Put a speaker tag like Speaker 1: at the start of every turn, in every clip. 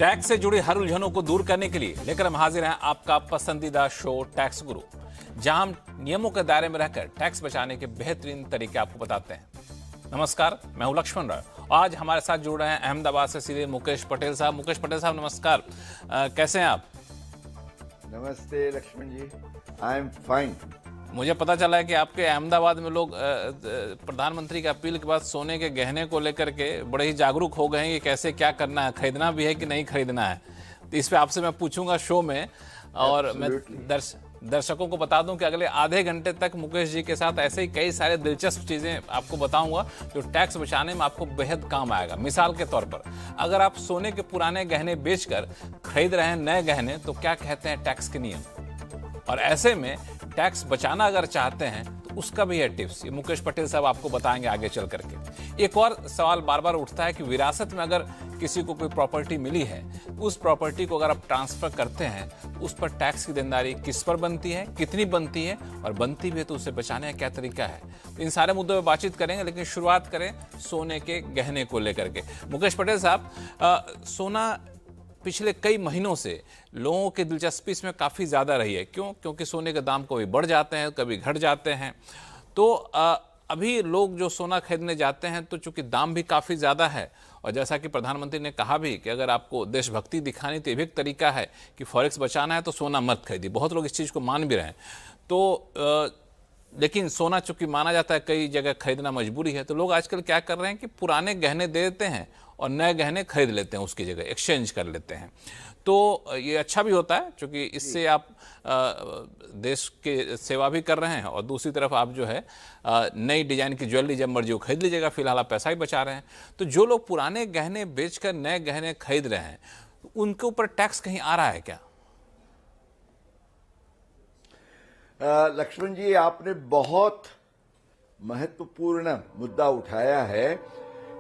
Speaker 1: Tax से जुड़ी हर उलझनों को दूर करने के लिए लेकर हम हाजिर हैं आपका पसंदीदा शो टैक्स गुरु, जहां हम नियमों के दायरे में रहकर टैक्स बचाने के बेहतरीन तरीके आपको बताते हैं। नमस्कार, मैं हूं लक्ष्मण राय। आज हमारे साथ जुड़ रहे हैं अहमदाबाद से सीधे मुकेश पटेल साहब। मुकेश पटेल साहब नमस्कार, कैसे हैं आप?
Speaker 2: नमस्ते लक्ष्मण जी, आई एम फाइन।
Speaker 1: मुझे पता चला है कि आपके अहमदाबाद में लोग प्रधानमंत्री की अपील के बाद सोने के गहने को लेकर के बड़े ही जागरूक हो गए हैं कि कैसे क्या करना है, खरीदना भी है कि नहीं खरीदना है। तो इस पे आपसे मैं पूछूंगा शो में, और मैं दर्शकों को बता दूं कि अगले आधे घंटे तक मुकेश जी के साथ ऐसे ही कई सारे दिलचस्प चीजें आपको बताऊंगा जो टैक्स बचाने में आपको बेहद काम आएगा। मिसाल के तौर पर, अगर आप सोने के पुराने गहने बेचकर खरीद रहे हैं नए गहने, तो क्या कहते हैं टैक्स के नियम, और ऐसे में टैक्स बचाना अगर चाहते हैं तो उसका भी है टिप्स। ये मुकेश पटेल साहब आपको बताएंगे आगे चल करके। एक और सवाल बार बार उठता है कि विरासत में अगर किसी को कोई प्रॉपर्टी मिली है, उस प्रॉपर्टी को अगर आप ट्रांसफर करते हैं तो उस पर टैक्स की देनदारी किस पर बनती है, कितनी बनती है, और बनती भी है तो उसे बचाने का क्या तरीका है। तो इन सारे मुद्दों पर बातचीत करेंगे, लेकिन शुरुआत करें सोने के गहने को लेकर के। मुकेश पटेल साहब, सोना पिछले कई महीनों से लोगों की दिलचस्पी इसमें काफ़ी ज़्यादा रही है। क्यों? क्योंकि सोने के दाम कभी बढ़ जाते हैं, कभी घट जाते हैं। तो अभी लोग जो सोना खरीदने जाते हैं तो चूंकि दाम भी काफ़ी ज़्यादा है, और जैसा कि प्रधानमंत्री ने कहा भी कि अगर आपको देशभक्ति दिखानी तो ये भी एक तरीका है कि फॉरेक्स बचाना है तो सोना मत खरीदिए। बहुत लोग इस चीज़ को मान भी रहे हैं। तो लेकिन सोना चूंकि माना जाता है कई जगह खरीदना मजबूरी है, तो लोग आजकल क्या कर रहे हैं कि पुराने गहने दे देते हैं और नए गहने खरीद लेते हैं, उसकी जगह एक्सचेंज कर लेते हैं। तो ये अच्छा भी होता है क्योंकि इससे आप देश के सेवा भी कर रहे हैं, और दूसरी तरफ आप जो है नई डिजाइन की ज्वेलरी जब मर्जी खरीद लीजिएगा, फिलहाल आप पैसा ही बचा रहे हैं। तो जो लोग पुराने गहने बेचकर नए गहने खरीद रहे हैं, उनके ऊपर टैक्स कहीं आ रहा है क्या?
Speaker 2: लक्ष्मण जी, आपने बहुत महत्वपूर्ण मुद्दा उठाया है,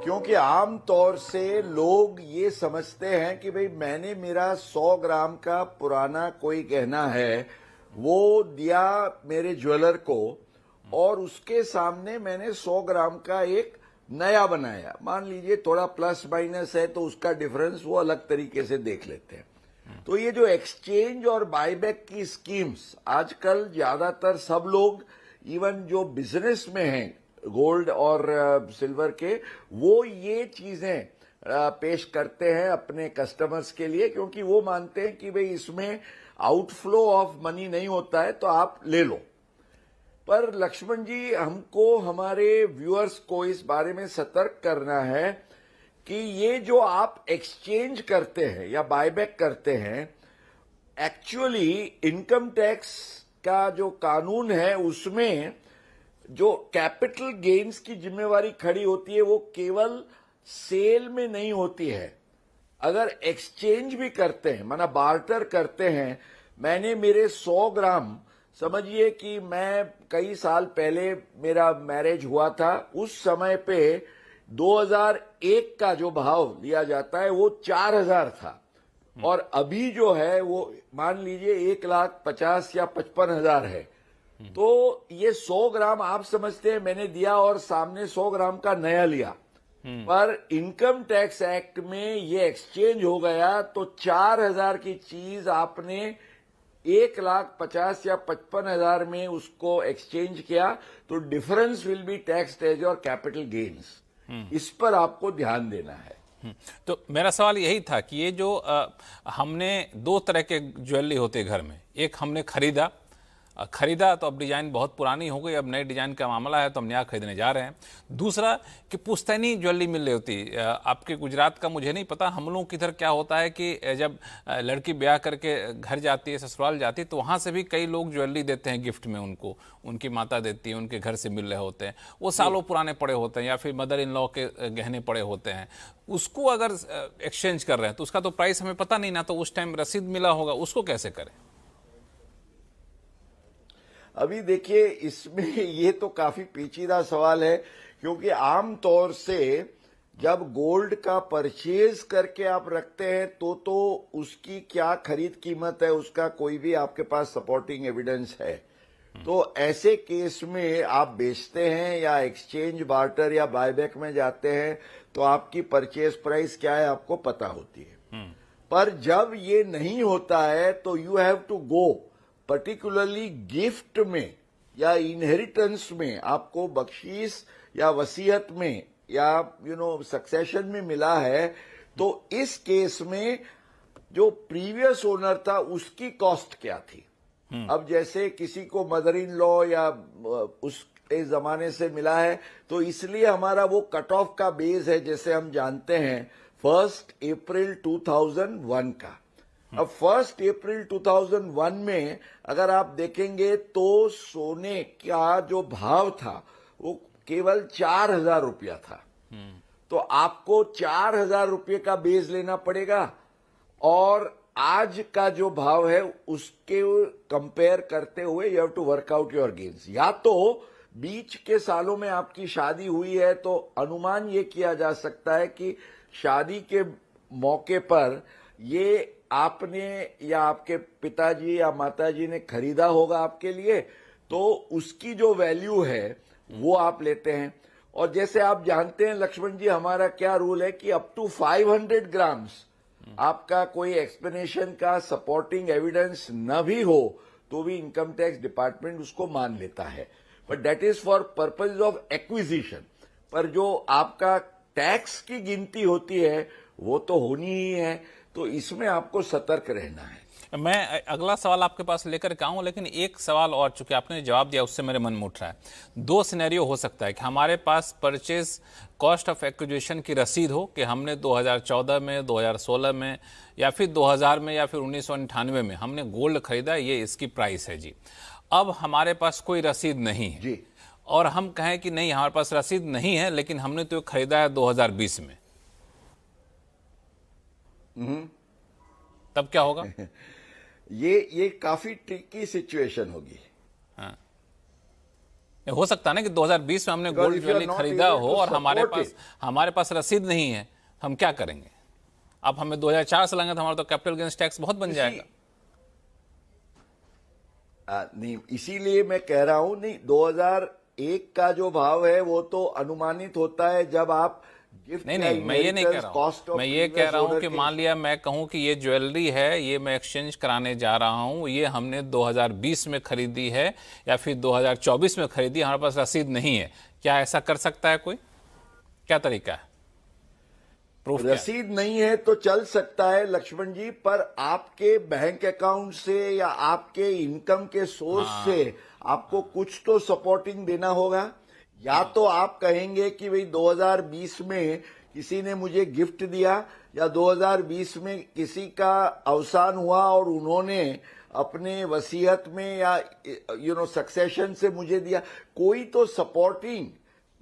Speaker 2: क्योंकि आम तौर से लोग ये समझते हैं कि भाई मैंने मेरा 100 ग्राम का पुराना कोई गहना है वो दिया मेरे ज्वेलर को, और उसके सामने मैंने 100 ग्राम का एक नया बनाया। मान लीजिए थोड़ा प्लस माइनस है तो उसका डिफरेंस वो अलग तरीके से देख लेते हैं। तो ये जो एक्सचेंज और बायबैक की स्कीम्स आजकल ज्यादातर सब लोग, इवन जो बिजनेस में हैं गोल्ड और सिल्वर के, वो ये चीजें पेश करते हैं अपने कस्टमर्स के लिए, क्योंकि वो मानते हैं कि भाई इसमें आउटफ्लो ऑफ मनी नहीं होता है तो आप ले लो। पर लक्ष्मण जी, हमको हमारे व्यूअर्स को इस बारे में सतर्क करना है कि ये जो आप एक्सचेंज करते हैं या बायबैक करते हैं, एक्चुअली इनकम टैक्स का जो कानून है उसमें जो कैपिटल गेन्स की जिम्मेवारी खड़ी होती है वो केवल सेल में नहीं होती है। अगर एक्सचेंज भी करते हैं, माना बार्टर करते हैं, मैंने मेरे 100 ग्राम, समझिए कि मैं कई साल पहले मेरा मैरिज हुआ था, उस समय पे 2001 का जो भाव लिया जाता है वो 4000 था, और अभी जो है वो मान लीजिए 1,50,000 या 55,000 है। तो ये 100 ग्राम आप समझते हैं मैंने दिया और सामने 100 ग्राम का नया लिया, पर इनकम टैक्स एक्ट में ये एक्सचेंज हो गया तो 4000 की चीज आपने 1,50,000 या 55,000 में उसको एक्सचेंज किया, तो difference will be taxed as your capital gains. इस पर आपको ध्यान देना है।
Speaker 1: तो मेरा सवाल यही था कि ये जो हमने दो तरह के ज्वेलरी होते घर में, एक हमने खरीदा तो अब डिजाइन बहुत पुरानी हो गई, अब नए डिजाइन का मामला है तो हम नया खरीदने जा रहे हैं। दूसरा कि पुश्तैनी ज्वेलरी मिल रही होती। आपके गुजरात का मुझे नहीं पता, हम लोगों की इधर क्या होता है कि जब लड़की ब्याह करके घर जाती है, ससुराल जाती है, तो वहाँ से भी कई लोग ज्वेलरी देते हैं गिफ्ट में उनको, उनकी माता देती है, उनके घर से मिल रहे होते हैं, वो सालों पुराने पड़े होते हैं, या फिर मदर इन लॉ के गहने पड़े होते हैं। उसको अगर एक्सचेंज कर रहे हैं तो उसका तो प्राइस हमें पता नहीं ना, तो उस टाइम रसीद मिला होगा, उसको कैसे करें?
Speaker 2: अभी देखिए, इसमें ये तो काफी पेचीदा सवाल है, क्योंकि आम तौर से जब गोल्ड का परचेज करके आप रखते हैं तो उसकी क्या खरीद कीमत है उसका कोई भी आपके पास सपोर्टिंग एविडेंस है। तो ऐसे केस में आप बेचते हैं या एक्सचेंज, बार्टर या बायबैक में जाते हैं तो आपकी परचेज प्राइस क्या है आपको पता होती है। पर जब ये नहीं होता है तो you have to go, particularly gift में या इनहेरिटेंस में, आपको बख्शीश या वसीयत में या सक्सेशन में मिला है, तो इस केस में जो प्रीवियस ओनर था उसकी कॉस्ट क्या थी। अब जैसे किसी को मदर इन लॉ या उस जमाने से मिला है, तो इसलिए हमारा वो कट ऑफ का बेस है, जैसे हम जानते हैं 1 अप्रैल 2001 का। अब 1 अप्रैल 2001 में अगर आप देखेंगे तो सोने का जो भाव था वो केवल 4,000 रुपया था। तो आपको 4,000 रुपये का बेस लेना पड़ेगा और आज का जो भाव है उसके कंपेयर करते हुए you have to work out your gains. या तो बीच के सालों में आपकी शादी हुई है तो अनुमान ये किया जा सकता है कि शादी के मौके पर ये आपने या आपके पिताजी या माताजी ने खरीदा होगा आपके लिए, तो उसकी जो वैल्यू है वो आप लेते हैं। और जैसे आप जानते हैं लक्ष्मण जी, हमारा क्या रूल है कि अप टू 500 ग्राम्स आपका कोई एक्सप्लेनेशन का सपोर्टिंग एविडेंस न भी हो तो भी इनकम टैक्स डिपार्टमेंट उसको मान लेता है, but that is for purpose of acquisition. पर जो आपका टैक्स की गिनती होती है वो तो होनी ही है, तो इसमें आपको सतर्क रहना है।
Speaker 1: मैं अगला सवाल आपके पास लेकर के आऊं, लेकिन एक सवाल और, चूंकि आपने जवाब दिया उससे मेरे मन में उठ रहा है। 2 सिनेरियो हो सकता है कि हमारे पास परचेज कॉस्ट ऑफ एक्विजिशन की रसीद हो कि हमने 2014 में, 2016 में या फिर 2000 में या फिर 1998 में हमने गोल्ड खरीदा, ये इसकी प्राइस है जी। अब हमारे पास कोई रसीद नहीं है
Speaker 2: जी,
Speaker 1: और हम कहें कि नहीं हमारे पास रसीद नहीं है लेकिन हमने तो खरीदा है 2020 में, तब क्या होगा?
Speaker 2: ये काफी ट्रिकी सिचुएशन होगी।
Speaker 1: हाँ, हो सकता है ना कि 2020 में हमने गोल्ड ज्वेलरी खरीदा हो और हमारे पास रसीद नहीं है, हम क्या करेंगे? अब हमें 2004 से लगेंगे तो हमारा तो कैपिटल गेन्स टैक्स बहुत बन जाएगा।
Speaker 2: नहीं, इसीलिए मैं कह रहा हूं, नहीं 2001 का जो भाव है वो तो अनुमानित होता है जब आप गिफ्ट।
Speaker 1: नहीं, मैं ये नहीं कह रहा हूं, मैं ये कह रहा हूं कि मान लिया मैं कहूं कि ये ज्वेलरी है, ये मैं एक्सचेंज कराने जा रहा हूं, ये हमने 2020 में खरीदी है या फिर 2024 में खरीदी, हमारे पास रसीद नहीं है, क्या ऐसा कर सकता है कोई? क्या तरीका है? प्रूफ
Speaker 2: रसीद नहीं है तो चल सकता है लक्ष्मण जी, पर आपके बैंक अकाउंट से या आपके इनकम के सोर्स से आपको कुछ तो सपोर्टिंग देना होगा। या तो आप कहेंगे कि भाई 2020 में किसी ने मुझे गिफ्ट दिया या 2020 में किसी का अवसान हुआ और उन्होंने अपने वसीयत में या सक्सेशन से मुझे दिया, कोई तो सपोर्टिंग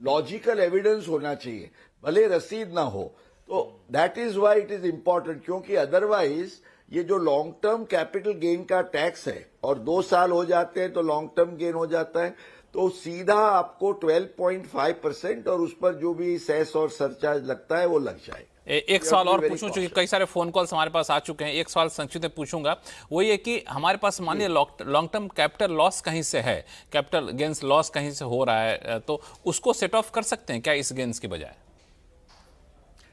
Speaker 2: लॉजिकल एविडेंस होना चाहिए, भले रसीद ना हो। तो that is why it is important, क्योंकि अदरवाइज ये जो लॉन्ग टर्म कैपिटल गेन का टैक्स है और 2 साल हो जाते हैं तो लॉन्ग टर्म गेन हो जाता है, तो सीधा आपको 12.5% और उस पर जो भी सेस और सरचार्ज लगता है वो लग जाए।
Speaker 1: एक सवाल और पूछूं, चूंकि कई सारे फोन कॉल्स हमारे पास आ चुके हैं, एक सवाल संक्षिप्त में पूछूंगा, वो ये कि हमारे पास मान लिया लॉन्ग टर्म कैपिटल लॉस कहीं से है, कैपिटल गेन्स लॉस कहीं से हो रहा है, तो उसको सेट ऑफ कर सकते हैं क्या इस गेन्स की बजाय?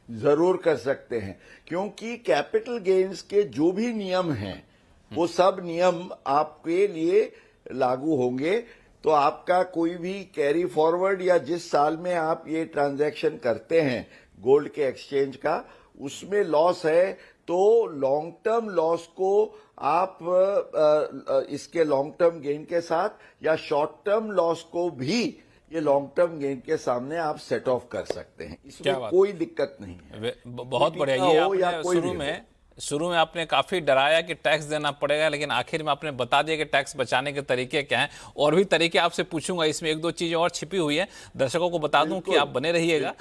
Speaker 2: जरूर कर सकते हैं, क्योंकि कैपिटल गेन्स के जो भी नियम हैं वो सब नियम आपके लिए लागू होंगे। तो आपका कोई भी कैरी फॉरवर्ड या जिस साल में आप ये ट्रांजैक्शन करते हैं गोल्ड के एक्सचेंज का, उसमें लॉस है तो लॉन्ग टर्म लॉस को आप इसके लॉन्ग टर्म गेन के साथ या शॉर्ट टर्म लॉस को भी ये लॉन्ग टर्म गेन के सामने आप सेट ऑफ कर सकते हैं, इसमें कोई दिक्कत नहीं है।
Speaker 1: बहुत बढ़िया। ये आपने शुरू में आपने काफी डराया कि टैक्स देना पड़ेगा, लेकिन आखिर में आपने बता दिया कि टैक्स बचाने के तरीके क्या हैं। और भी तरीके आपसे पूछूंगा, इसमें 1-2 चीजें और छिपी हुई है, दर्शकों को बता दूं कि आप बने रहिएगा,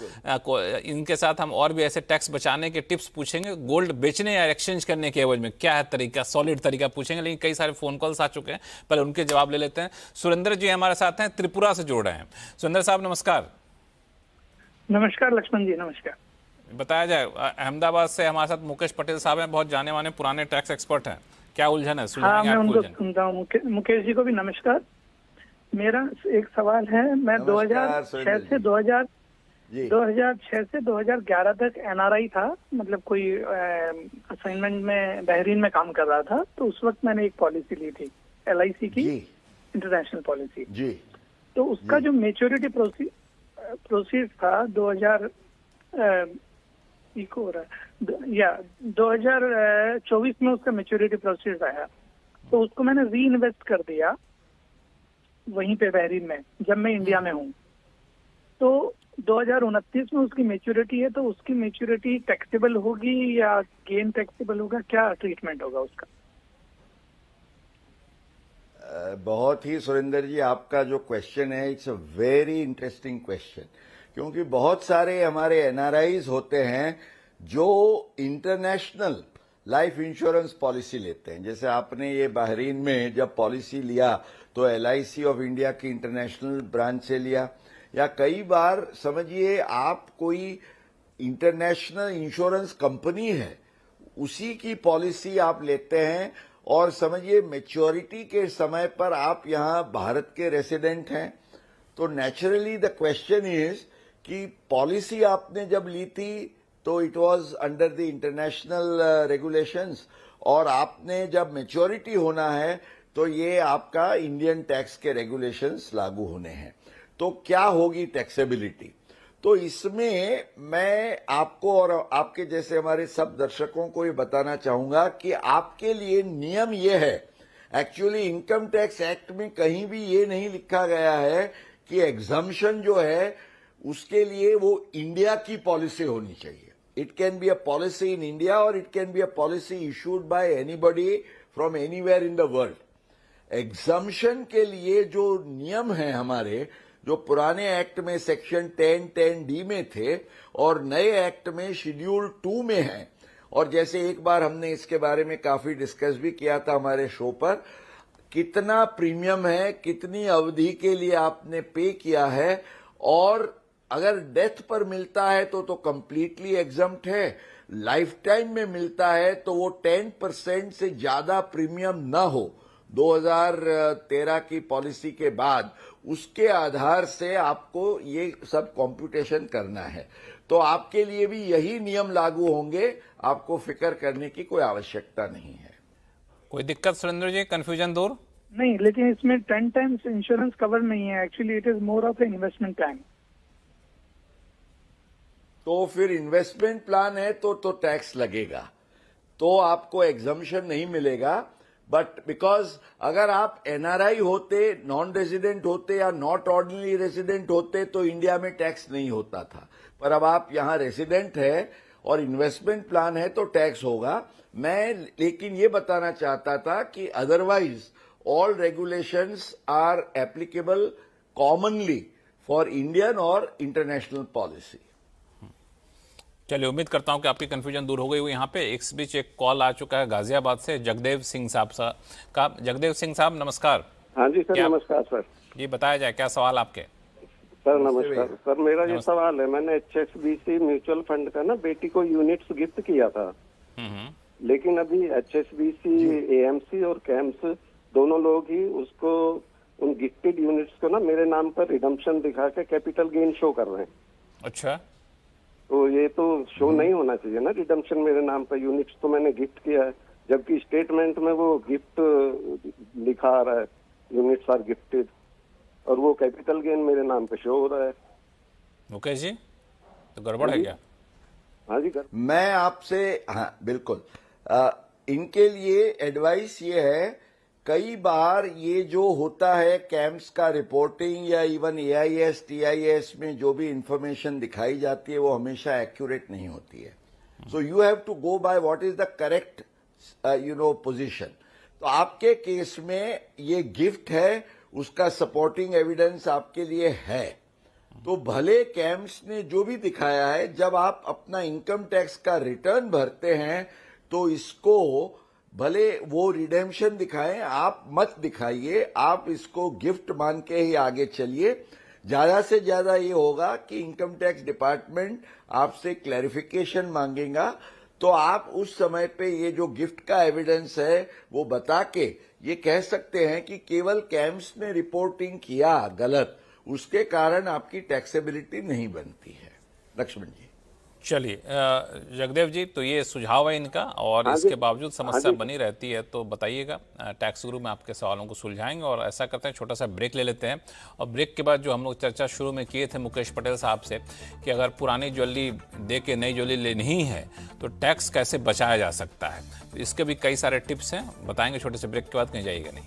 Speaker 1: इनके साथ हम और भी ऐसे टैक्स बचाने के टिप्स पूछेंगे। गोल्ड बेचने या एक्सचेंज करने के एवज में क्या है तरीका, सॉलिड तरीका पूछेंगे, लेकिन कई सारे फोन कॉल्स आ चुके हैं, पहले उनके जवाब ले लेते हैं। सुरेंद्र जी हमारे साथ हैं, त्रिपुरा से जुड़ रहे हैं। सुरेंद्र साहब नमस्कार।
Speaker 3: नमस्कार लक्ष्मण जी, नमस्कार।
Speaker 1: बताया जाए, अहमदाबाद से हमारे साथ मुकेश पटेल साहब हैं, बहुत जाने माने पुराने टैक्स एक्सपर्ट हैं, क्या उलझन है?
Speaker 3: हाँ, मैं उनको सुनता हूँ। मुकेश जी को भी नमस्कार। मेरा एक सवाल है, मैं 2006 से 2011 तक एनआरआई था, मतलब कोई असाइनमेंट में बहरीन में काम कर रहा था, तो उस वक्त मैंने एक पॉलिसी ली थी LIC की,
Speaker 2: जी
Speaker 3: इंटरनेशनल पॉलिसी।
Speaker 2: जी
Speaker 3: तो उसका जो मेच्योरिटी प्रोसीड था 2024 में उसका मेच्योरिटी प्रोसीड आया, तो उसको मैंने री इन्वेस्ट कर दिया वहीं पे बहरीन में, जब मैं इंडिया में हूँ। तो 2029 में उसकी मेच्योरिटी है, तो उसकी मेच्योरिटी टैक्सेबल होगी या गेन टैक्सेबल होगा, क्या ट्रीटमेंट होगा उसका?
Speaker 2: बहुत ही सुरेंद्र जी, आपका जो क्वेश्चन है it's a very interesting question, क्योंकि बहुत सारे हमारे NRIs होते हैं जो इंटरनेशनल लाइफ इंश्योरेंस पॉलिसी लेते हैं। जैसे आपने ये बहरीन में जब पॉलिसी लिया तो LIC ऑफ इंडिया की इंटरनेशनल ब्रांच से लिया, या कई बार समझिए आप कोई इंटरनेशनल इंश्योरेंस कंपनी है उसी की पॉलिसी आप लेते हैं, और समझिए मैच्योरिटी के समय पर आप यहां भारत के रेसिडेंट हैं, तो नेचुरली द क्वेश्चन इज कि पॉलिसी आपने जब ली थी तो it was under the international regulations, और आपने जब मैच्योरिटी होना है तो ये आपका इंडियन टैक्स के रेगुलेशंस लागू होने हैं। तो क्या होगी टैक्सेबिलिटी? तो इसमें मैं आपको और आपके जैसे हमारे सब दर्शकों को ये बताना चाहूंगा कि आपके लिए नियम ये है, एक्चुअली इनकम टैक्स एक्ट में कहीं भी ये नहीं लिखा गया है कि एग्जम्पशन जो है उसके लिए वो इंडिया की पॉलिसी होनी चाहिए। It can be a policy in India और it can be a policy issued by anybody from anywhere in the world. Exemption के लिए जो नियम है हमारे, जो पुराने एक्ट में सेक्शन 10(10)D में थे और नए एक्ट में शेड्यूल 2 में है, और जैसे एक बार हमने इसके बारे में काफी डिस्कस भी किया था हमारे शो पर, कितना प्रीमियम है, कितनी अवधि के लिए आपने पे किया है, और अगर डेथ पर मिलता है तो कंप्लीटली एग्जम्प्ट है, लाइफ टाइम में मिलता है तो वो 10% से ज्यादा प्रीमियम न हो 2013 की पॉलिसी के बाद, उसके आधार से आपको ये सब कॉम्प्यूटेशन करना है। तो आपके लिए भी यही नियम लागू होंगे, आपको फिक्र करने की कोई आवश्यकता नहीं है।
Speaker 1: कोई दिक्कत सुरेंद्र जी, कंफ्यूजन दूर?
Speaker 3: नहीं, लेकिन इसमें 10 टाइम्स इंश्योरेंस कवर नहीं है, actually it is more of A investment plan.
Speaker 2: तो फिर इन्वेस्टमेंट प्लान है तो टैक्स लगेगा, तो आपको एग्जम्पशन नहीं मिलेगा। बट बिकॉज अगर आप NRI होते, नॉन रेजिडेंट होते या नॉट ऑर्डिनरी रेजिडेंट होते तो इंडिया में टैक्स नहीं होता था, पर अब आप यहां रेजिडेंट है और इन्वेस्टमेंट प्लान है तो टैक्स होगा। मैं लेकिन ये बताना चाहता था कि otherwise all regulations are applicable commonly for Indian और इंटरनेशनल पॉलिसी।
Speaker 1: चलिए, उम्मीद करता हूं कि आपकी कंफ्यूजन दूर हो गई हुई। यहाँ पे इस बीच एक कॉल आ चुका है गाजियाबाद से, जगदेव सिंह साहब का। जगदेव सिंह साहब नमस्कार।
Speaker 4: हाँ जी सर, नमस्कार सर
Speaker 1: जी, बताया जाए क्या सवाल आपके?
Speaker 4: सर नमस्कार सर, मेरा ये सवाल है, मैंने HSBC म्यूचुअल फंड का ना बेटी को यूनिट्स गिफ्ट किया था, लेकिन अभी HSBC AMC और कैम्स दोनों लोग ही उसको, उन गिफ्टेड यूनिट्स को ना मेरे नाम पर रिडम्पशन दिखा के कैपिटल गेन शो कर रहे हैं।
Speaker 1: अच्छा,
Speaker 4: तो ये तो शो नहीं होना चाहिए ना रिडम्पशन मेरे नाम पर, यूनिट्स तो मैंने गिफ्ट किया है, जबकि स्टेटमेंट में वो गिफ्ट लिखा आ रहा है, यूनिट्स आर गिफ्टेड, और वो कैपिटल गेन मेरे नाम पे शो हो रहा है।
Speaker 1: मुकेश जी, तो गड़बड़ है क्या?
Speaker 4: हाँ जी,
Speaker 2: मैं आपसे, हाँ बिल्कुल, इनके लिए एडवाइस ये है, कई बार ये जो होता है कैंप्स का रिपोर्टिंग या इवन AIS TIS में जो भी इंफॉर्मेशन दिखाई जाती है वो हमेशा एक्यूरेट नहीं होती है। So you have to go by what is the correct position. तो आपके केस में ये गिफ्ट है, उसका सपोर्टिंग एविडेंस आपके लिए है, तो भले कैंप्स ने जो भी दिखाया है, जब आप अपना इनकम टैक्स का रिटर्न भरते हैं तो इसको भले वो रिडेम्पशन दिखाएं, आप मत दिखाइए, आप इसको गिफ्ट मान के ही आगे चलिए। ज्यादा से ज्यादा ये होगा कि इनकम टैक्स डिपार्टमेंट आपसे क्लैरिफिकेशन मांगेगा, तो आप उस समय पे ये जो गिफ्ट का एविडेंस है वो बता के ये कह सकते हैं कि केवल कैम्स ने रिपोर्टिंग किया गलत, उसके कारण आपकी टैक्सेबिलिटी नहीं बनती है। लक्ष्मण जी।
Speaker 1: चलिए जगदेव जी, तो ये सुझाव है इनका, और
Speaker 4: हाँ
Speaker 1: इसके
Speaker 4: जी।
Speaker 1: बावजूद
Speaker 4: हाँ
Speaker 1: समस्या
Speaker 4: जी।
Speaker 1: बनी रहती है तो बताइएगा। टैक्स गुरु में आपके सवालों को सुलझाएंगे। और ऐसा करते हैं, छोटा सा ब्रेक ले लेते हैं, और ब्रेक के बाद जो हम लोग चर्चा शुरू में किए थे मुकेश पटेल साहब से कि अगर पुरानी ज्वेलरी दे के नई ज्वेलरी लेनी ही है तो टैक्स कैसे बचाया जा सकता है, तो इसके भी कई सारे टिप्स हैं, बताएंगे छोटे से ब्रेक के बाद, कहीं जाइएगा नहीं।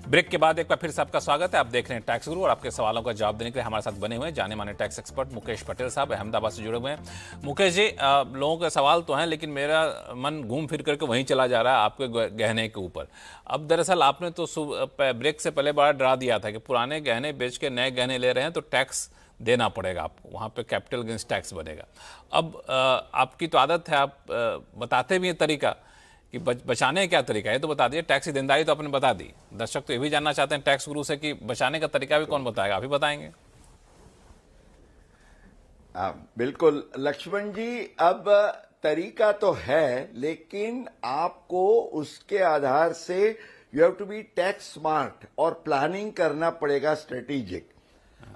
Speaker 1: ब्रेक के बाद एक बार फिर से आपका स्वागत है। आप देख रहे हैं टैक्स गुरु, और आपके सवालों का जवाब देने के लिए हमारे साथ बने हुए हैं जाने माने टैक्स एक्सपर्ट मुकेश पटेल साहब, अहमदाबाद से जुड़े हुए हैं। मुकेश जी, लोगों के सवाल तो हैं, लेकिन मेरा मन घूम फिर करके वहीं चला जा रहा है, आपके गहने के ऊपर। अब दरअसल आपने तो ब्रेक से पहले बड़ा डरा दिया था कि पुराने गहने बेच के नए गहने ले रहे हैं तो टैक्स देना पड़ेगा आपको, वहाँ पे कैपिटल गेंस टैक्स बनेगा। अब आपकी तो आदत है, आप बताते भी हैं तरीका कि बचाने का क्या तरीका है, तो बता दीजिए। टैक्स की देनदारी तो आपने बता दी, दर्शक तो ये भी जानना चाहते हैं टैक्स गुरु से कि बचाने का तरीका भी कौन बताएगा, आप ही बताएंगे?
Speaker 2: बिल्कुल लक्ष्मण जी, अब तरीका तो है, लेकिन आपको उसके आधार से you have to be tax smart और प्लानिंग करना पड़ेगा, स्ट्रेटेजिक।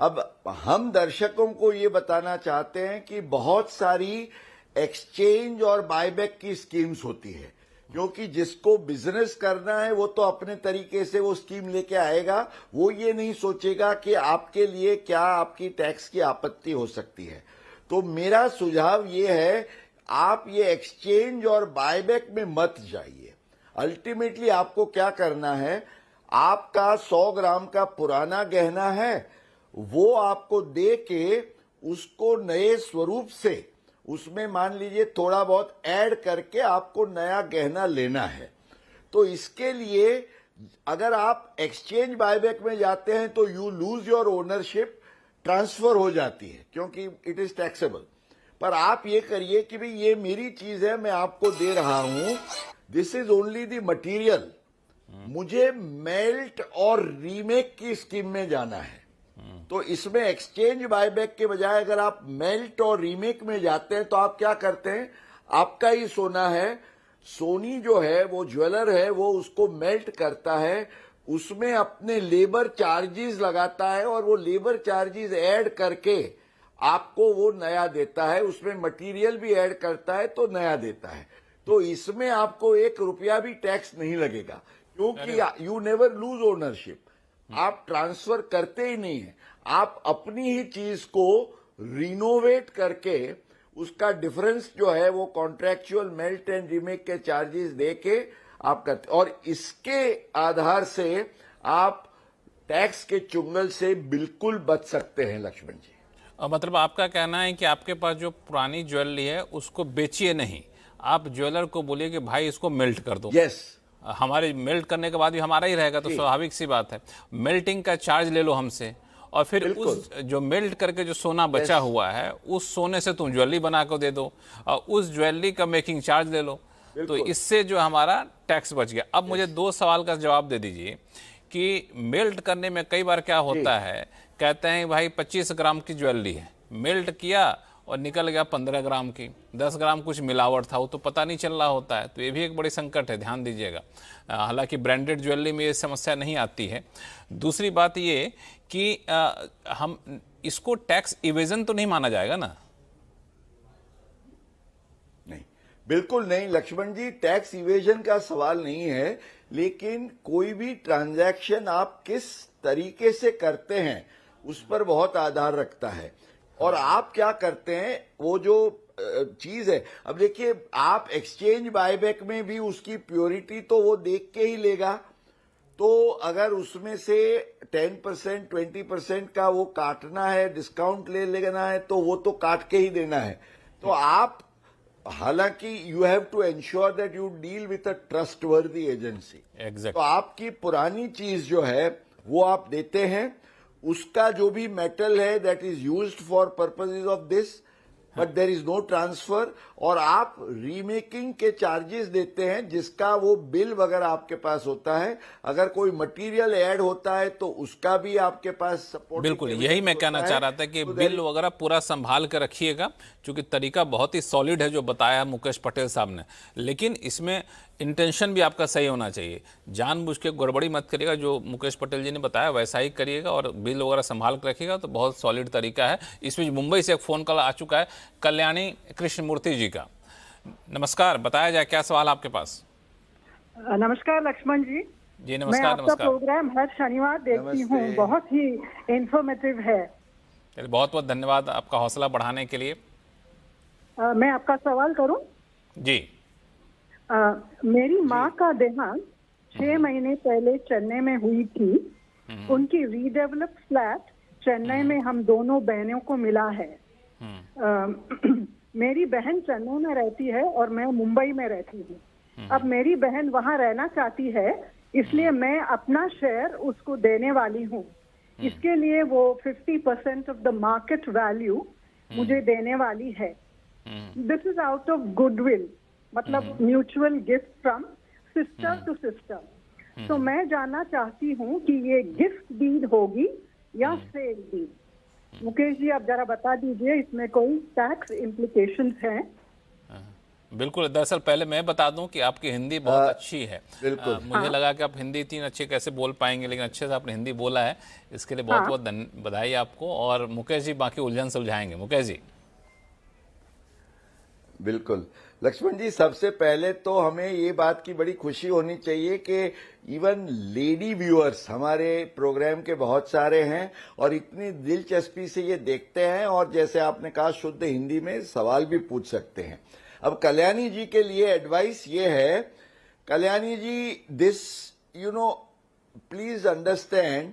Speaker 2: अब हम दर्शकों को ये बताना चाहते हैं कि बहुत सारी एक्सचेंज और बायबैक की स्कीम्स होती है, क्योंकि जिसको बिजनेस करना है वो तो अपने तरीके से वो स्कीम लेके आएगा, वो ये नहीं सोचेगा कि आपके लिए क्या आपकी टैक्स की आपत्ति हो सकती है। तो मेरा सुझाव ये है, आप ये एक्सचेंज और बायबैक में मत जाइए। अल्टीमेटली आपको क्या करना है, आपका 100 ग्राम का पुराना गहना है, वो आपको दे के उसको नए स्वरूप से, उसमें मान लीजिए थोड़ा बहुत ऐड करके आपको नया गहना लेना है। तो इसके लिए अगर आप एक्सचेंज बायबैक में जाते हैं तो you lose your ownership, transfer हो जाती है क्योंकि इट इज टैक्सेबल। पर आप ये करिए कि भाई ये मेरी चीज है, मैं आपको दे रहा हूं, this is only the material, मुझे मेल्ट और रीमेक की स्कीम में जाना है। तो इसमें एक्सचेंज बायबैक के बजाय अगर आप मेल्ट और रीमेक में जाते हैं तो आप क्या करते हैं, आपका ही सोना है, सोनी जो है वो ज्वेलर है, वो उसको मेल्ट करता है, उसमें अपने लेबर चार्जेस लगाता है और वो लेबर चार्जेस ऐड करके आपको वो नया देता है, उसमें मटेरियल भी ऐड करता है तो नया देता है। तो इसमें आपको 1 रुपया भी टैक्स नहीं लगेगा, क्योंकि यू नेवर लूज ओनरशिप, आप ट्रांसफर करते ही नहीं है, आप अपनी ही चीज को रिनोवेट करके उसका डिफरेंस जो है वो कॉन्ट्रैक्चुअल मेल्ट एंड रीमेक के चार्जेस देके आप करते, और इसके आधार से आप टैक्स के चुंगल से बिल्कुल बच सकते हैं लक्ष्मण जी।
Speaker 1: मतलब आपका कहना है कि आपके पास जो पुरानी ज्वेलरी है उसको बेचिए नहीं, आप ज्वेलर को बोलिए कि भाई इसको मेल्ट कर दो।
Speaker 2: यस,
Speaker 1: हमारे मेल्ट करने के बाद भी हमारा ही रहेगा, तो स्वाभाविक सी बात है, मेल्टिंग का चार्ज ले लो हमसे, और फिर उस जो मेल्ट करके जो सोना बचा हुआ है उस सोने से तुम ज्वेलरी बना कर दे दो, और उस ज्वेलरी का मेकिंग चार्ज ले लो, तो इससे जो हमारा टैक्स बच गया। अब मुझे 2 सवाल का जवाब दे दीजिए कि मेल्ट करने में कई बार क्या होता है, कहते हैं भाई 25 ग्राम की ज्वेलरी है, मेल्ट किया और निकल गया 15 ग्राम की, 10 ग्राम कुछ मिलावट था, वो तो पता नहीं चल रहा होता है, तो ये भी एक बड़ी संकट है, ध्यान दीजिएगा। हालांकि ब्रांडेड ज्वेलरी में ये समस्या नहीं आती है। दूसरी बात ये कि हम इसको टैक्स इवेजन तो नहीं माना जाएगा ना?
Speaker 2: नहीं, बिल्कुल नहीं लक्ष्मण जी, टैक्स इवेजन का सवाल नहीं है, लेकिन कोई भी ट्रांजैक्शन आप किस तरीके से करते हैं उस पर बहुत आधार रखता है, और आप क्या करते हैं, वो जो चीज है, अब देखिए आप एक्सचेंज बायबैक में भी उसकी प्योरिटी तो वो देख के ही लेगा, तो अगर उसमें से 10% 20% का वो काटना है, डिस्काउंट ले लेना है, तो वो तो काट के ही देना है। तो आप, हालांकि you have to ensure that you deal with a trustworthy agency.
Speaker 1: Exact.
Speaker 2: तो आपकी पुरानी चीज जो है वो आप देते हैं, उसका जो भी मेटल है that is used for purposes of this, but there is no transfer, और आप रीमेकिंग के चार्जेस देते हैं जिसका वो बिल वगैरह आपके पास होता है। अगर कोई मटेरियल ऐड होता है तो उसका भी आपके पास सपोर्ट।
Speaker 1: बिल्कुल, यही मैं कहना चाह रहा था कि बिल वगैरह पूरा संभाल कर रखिएगा, क्योंकि तरीका बहुत ही सॉलिड है जो बताया मुकेश पटेल साहब ने, लेकिन इसमें इंटेंशन भी आपका सही होना चाहिए। जानबूझ के गड़बड़ी मत करिएगा, जो मुकेश पटेल जी ने बताया वैसा ही करिएगा और बिल वगैरह संभाल कर रखिएगा, तो बहुत सॉलिड तरीका है। इसमें मुंबई से एक फोन कॉल आ चुका है कल्याणी कृष्णमूर्ति जी का। नमस्कार, बताया जाए क्या सवाल आपके पास?
Speaker 5: नमस्कार लक्ष्मण जी।
Speaker 1: जी
Speaker 5: मैं
Speaker 1: नमस्कार।
Speaker 5: आपका
Speaker 1: नमस्कार,
Speaker 5: प्रोग्राम हर शनिवार देखती हूँ, बहुत ही इंफॉर्मेटिव है।
Speaker 1: बहुत बहुत धन्यवाद आपका हौसला बढ़ाने के लिए।
Speaker 5: मैं आपका सवाल करूं?
Speaker 1: जी।
Speaker 5: मेरी माँ का देहांत 6 महीने पहले चेन्नई में हुई थी। उनकी रीडेवलप फ्लैट चेन्नई में हम दोनों बहनों को मिला है। मेरी बहन चेन्नई में रहती है और मैं मुंबई में रहती हूँ। अब मेरी बहन वहाँ रहना चाहती है, इसलिए मैं अपना शेयर उसको देने वाली हूँ। इसके लिए वो 50% ऑफ द मार्केट वैल्यू मुझे देने वाली है। This is out of goodwill, मतलब mutual gift from sister to sister. तो मैं जानना चाहती हूँ कि ये गिफ्ट डीड होगी या सेल डीड। मुकेश जी, आप जरा बता दीजिए, इसमें कोई टैक्स इम्प्लीकेशंस हैं?
Speaker 1: बिल्कुल, दरअसल पहले मैं बता दूं कि आपकी हिंदी बहुत अच्छी है।
Speaker 2: बिल्कुल।
Speaker 1: मुझे लगा कि आप हिंदी इतनी अच्छी कैसे बोल पाएंगे, लेकिन अच्छे से आपने हिंदी बोला है, इसके लिए बहुत बहुत बधाई आपको। और मुकेश जी बाकी उलझन सुलझाएंगे। मुकेश जी।
Speaker 2: बिल्कुल लक्ष्मण जी, सबसे पहले तो हमें ये बात की बड़ी खुशी होनी चाहिए कि इवन लेडी व्यूअर्स हमारे प्रोग्राम के बहुत सारे हैं और इतनी दिलचस्पी से ये देखते हैं, और जैसे आपने कहा शुद्ध हिंदी में सवाल भी पूछ सकते हैं। अब कल्याणी जी के लिए एडवाइस ये है, Kalyani ji, this please understand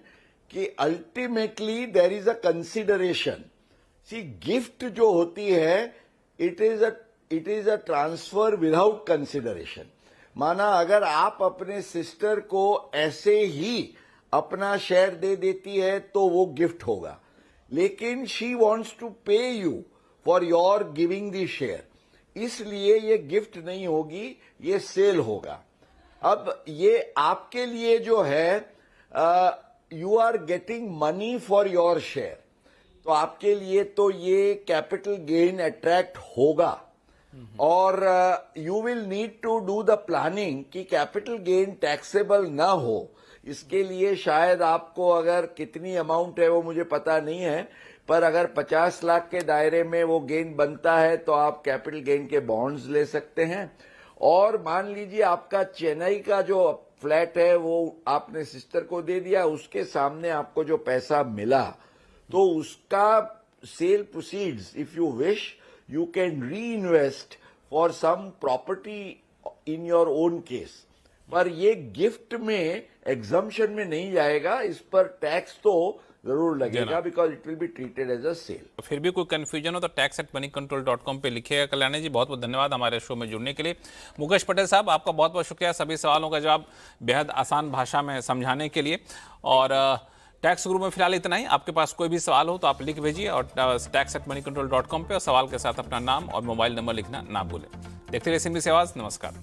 Speaker 2: कि ultimately there is a consideration. See, gift जो होती है it is a transfer without consideration. माना अगर आप अपने सिस्टर को ऐसे ही अपना शेयर दे देती है तो वो गिफ्ट होगा, लेकिन शी वॉन्ट्स टू पे you for your giving the share, इसलिए ये गिफ्ट नहीं होगी, ये सेल होगा। अब ये आपके लिए जो है, you are getting money for your share, तो आपके लिए तो ये कैपिटल गेन अट्रैक्ट होगा। और you will need to do the planning कि कैपिटल गेन टैक्सेबल ना हो। इसके लिए शायद आपको, अगर कितनी अमाउंट है वो मुझे पता नहीं है, पर अगर 50 लाख के दायरे में वो गेन बनता है तो आप कैपिटल गेन के बॉन्ड्स ले सकते हैं। और मान लीजिए आपका चेन्नई का जो फ्लैट है वो आपने सिस्टर को दे दिया, उसके सामने आपको जो पैसा मिला तो उसका sale proceeds, if you wish, you can reinvest for some property in your own case। पर ये गिफ्ट में एग्जम्पशन में नहीं जाएगा, इस पर टैक्स तो जरूर लगेगा, because it will be treated as a sale.
Speaker 1: फिर भी कोई कंफ्यूजन हो तो tax@moneycontrol.com पे लिखिएगा। कल्याणी जी, बहुत बहुत धन्यवाद हमारे शो में जुड़ने के लिए। मुकेश पटेल साहब, आपका बहुत बहुत शुक्रिया सभी सवालों का जवाब बेहद आसान भाषा में समझाने के लिए। और टैक्स गुरु में फिलहाल इतना ही। आपके पास कोई भी सवाल हो तो आप लिख भेजिए और tax@moneycontrol.com पे, और सवाल के साथ अपना नाम और मोबाइल नंबर लिखना ना भूलें। देखते रहिए सिंपली सी आवाज। नमस्कार।